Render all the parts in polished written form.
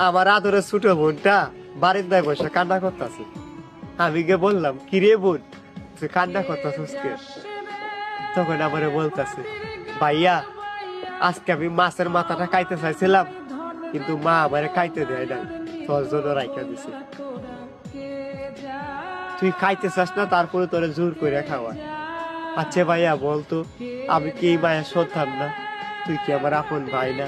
আমার আদরের ছোট বোনটা বারিন্দায় বসে কান্না করতেছে। আমি গিয়ে বললাম, কিরে বোন, তুই কান্না করতেছিস কে? তখন আমারে বলতেছে, ভাইয়া আজকে আমি মাছের মাথাটা খাইতে চাইছিলাম, কিন্তু মা আমারে খাইতে দেয় নাই, তোর জন্য রাইখা দিছে। তুই খাইতে চাস না, তারপরে তোরে জোর করে খাওয়া। আচ্ছা ভাইয়া বলতো, আমি কি এই মায়ের সন্তান না? তুই কি আমার আপন ভাই না?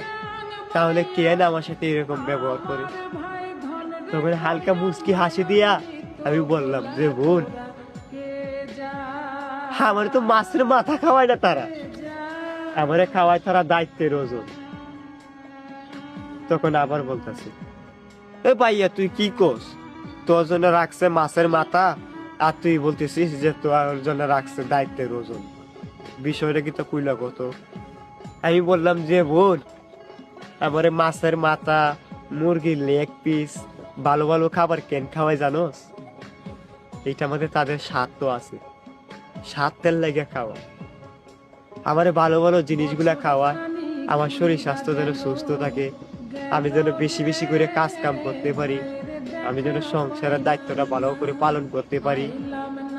তাহলে কে না আমার সাথে এরকম ব্যবহার করে? তখন হালকা মুচকি হাসি দিয়া আমি বললাম যে, বোন, আমার তো মাছের মাথা খাওয়ায় না তারা, আমারে খাওয়ায় তারা দায়িত্বের ওজন। তখন আবার বলতেছে, এ ভাইয়া তুই কি কোস? তোর জন্য রাখছে মাছের মাথা, আর তুই বলতেছিস যে তোর জন্য রাখছে দায়িত্বের ওজন। বিষয়টা কি তো কুইলা কত? আমি বললাম যে, বোন, আমারে মাছের মাথা, মুরগির লেগ পিস, ভালো ভালো খাবার কেন খাওয়াই জানোস? এইটা মধ্যে তাদের স্বাদ তো আছে, স্বাদের লেগে খাওয়া। আমারে ভালো ভালো জিনিসগুলা খাওয়ায়, আমার শরীর স্বাস্থ্য যেন সুস্থ থাকে, আমি যেন বেশি বেশি করে কাজ কাম করতে পারি, আমি যেন সংসারের দায়িত্বটা ভালো করে পালন করতে পারি,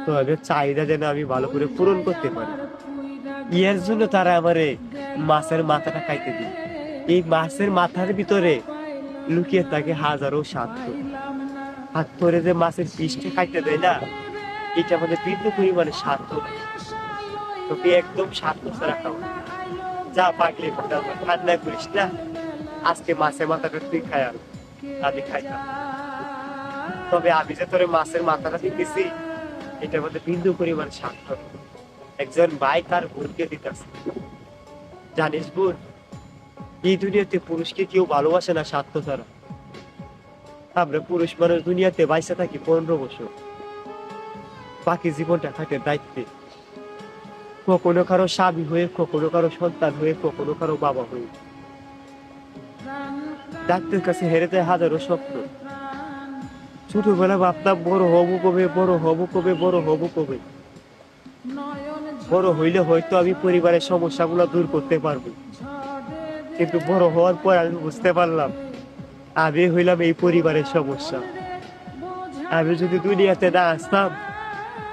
তো ওদের চাহিদা যেন আমি ভালো করে পূরণ করতে পারি। এর জন্য তারা আমারে মাছের মাথাটা খাইতে দিই। এই মাছের মাথার ভিতরে লুকিয়ে থাকে হাজারো স্বার্থ। হাত ধরে যে মাছের পিসটা খাইতে দেয় না, এটা আমাদের বিন্দু পরিমাণে স্বার্থ। তোকে একদম স্বার্থ ছাড়া খাও। যা পাগলি ঠান্ডা করিস না, আজকে মাছের মাথাটা তুই খাই, আর আমি খাইতাম। তবে আমি যে তোরে মাছের মাথাটা দিতেছি, এটার মধ্যে বিন্দু পরিমাণ স্বার্থ। একজন ভাই তার বোনকে দিতেছে। জানিস বোন, এই দুনিয়াতে পুরুষকে কেউ ভালোবাসে না স্বার্থ ছাড়া। আমরা পুরুষ মানুষ দুনিয়াতে বাইসে থাকি 15 বছর, বাকি জীবনটা থাকে দায়িত্বে। কখনো কারো স্বামী হয়ে, কখনো কারো সন্তান হয়ে, কখনো কারো বাবা হয়ে। ডাক্তার কাছে হেরে যায় হাজারো স্বপ্ন। ছোটবেলা ভাবতাম বড় হবো কবে, বড় হবো কবে, বড় হবো কবে। বড় হইলে হয়তো আমি পরিবারের সমস্যাগুলো দূর করতে পারবো, কিন্তু বড় হওয়ার পর আমি বুঝতে পারলাম আমি হইলাম এই পরিবারের সমস্যা। আমি যদি দুনিয়াতে না আসতাম,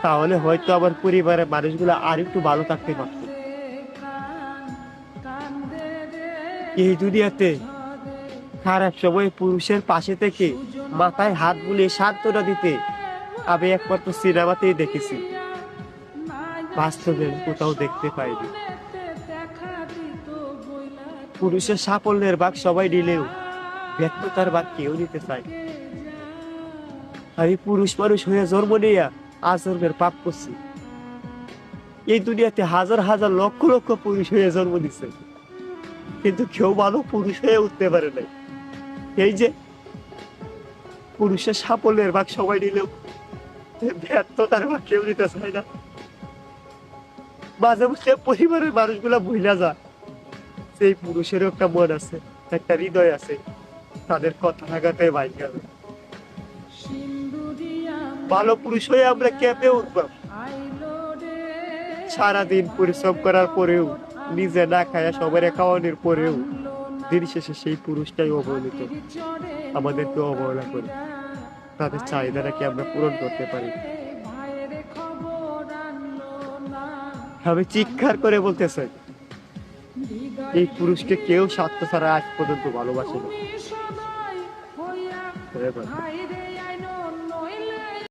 তাহলে হয়তো আমার পরিবারের মানুষগুলো আর একটু ভালো থাকতে পারত। এই দুনিয়াতে খারাপ সময় পুরুষের পাশে থেকে মাথায় হাত বুলিয়ে সান্ত্বনা দিতে আমি একমাত্র সিনেমাতেই দেখেছি, বাস্তবে কোথাও দেখতে পাইনি। পুরুষের সাফল্যের ভাগ সবাই নিলেও ব্যর্থতার ভাগ কেউ নিতে চায়। আমি পুরুষ মানুষ হয়ে জন্ম নিয়ে আজন্মের পাপ করছি। এই দুনিয়াতে হাজার হাজার লক্ষ লক্ষ পুরুষ হয়ে জন্ম দিচ্ছে, কিন্তু কেউ ভালো পুরুষ হয়ে উঠতে পারে নাই। এই যে পুরুষের সাফল্যের ভাগ সবাই নিলেও ব্যর্থতার ভাগ কেউ নিতে চায় না। মাঝে মাঝে পরিবারের মানুষগুলা ভুলা যায় সেই পুরুষেরও একটা মন আছে, একটা হৃদয় আছে, তাদের কথা লাগাতে বাইক গেল। ভালো পুরুষ হয়ে আমরা কেঁপে উঠবাম, সারাদিন পরিশ্রম করার পরেও, নিজে না খায়া সবাই খাওয়ানোর পরেও দিন শেষে সেই পুরুষটাই অবহেলিত, আমাদেরকে অবহেলা করে। তাদের চাহিদাটাকে আমরা পূরণ করতে পারি। আমি চিৎকার করে বলতে চাই, এই পুরুষকে কেউ স্বার্থ ছাড়া আজ পর্যন্ত ভালোবাসে না।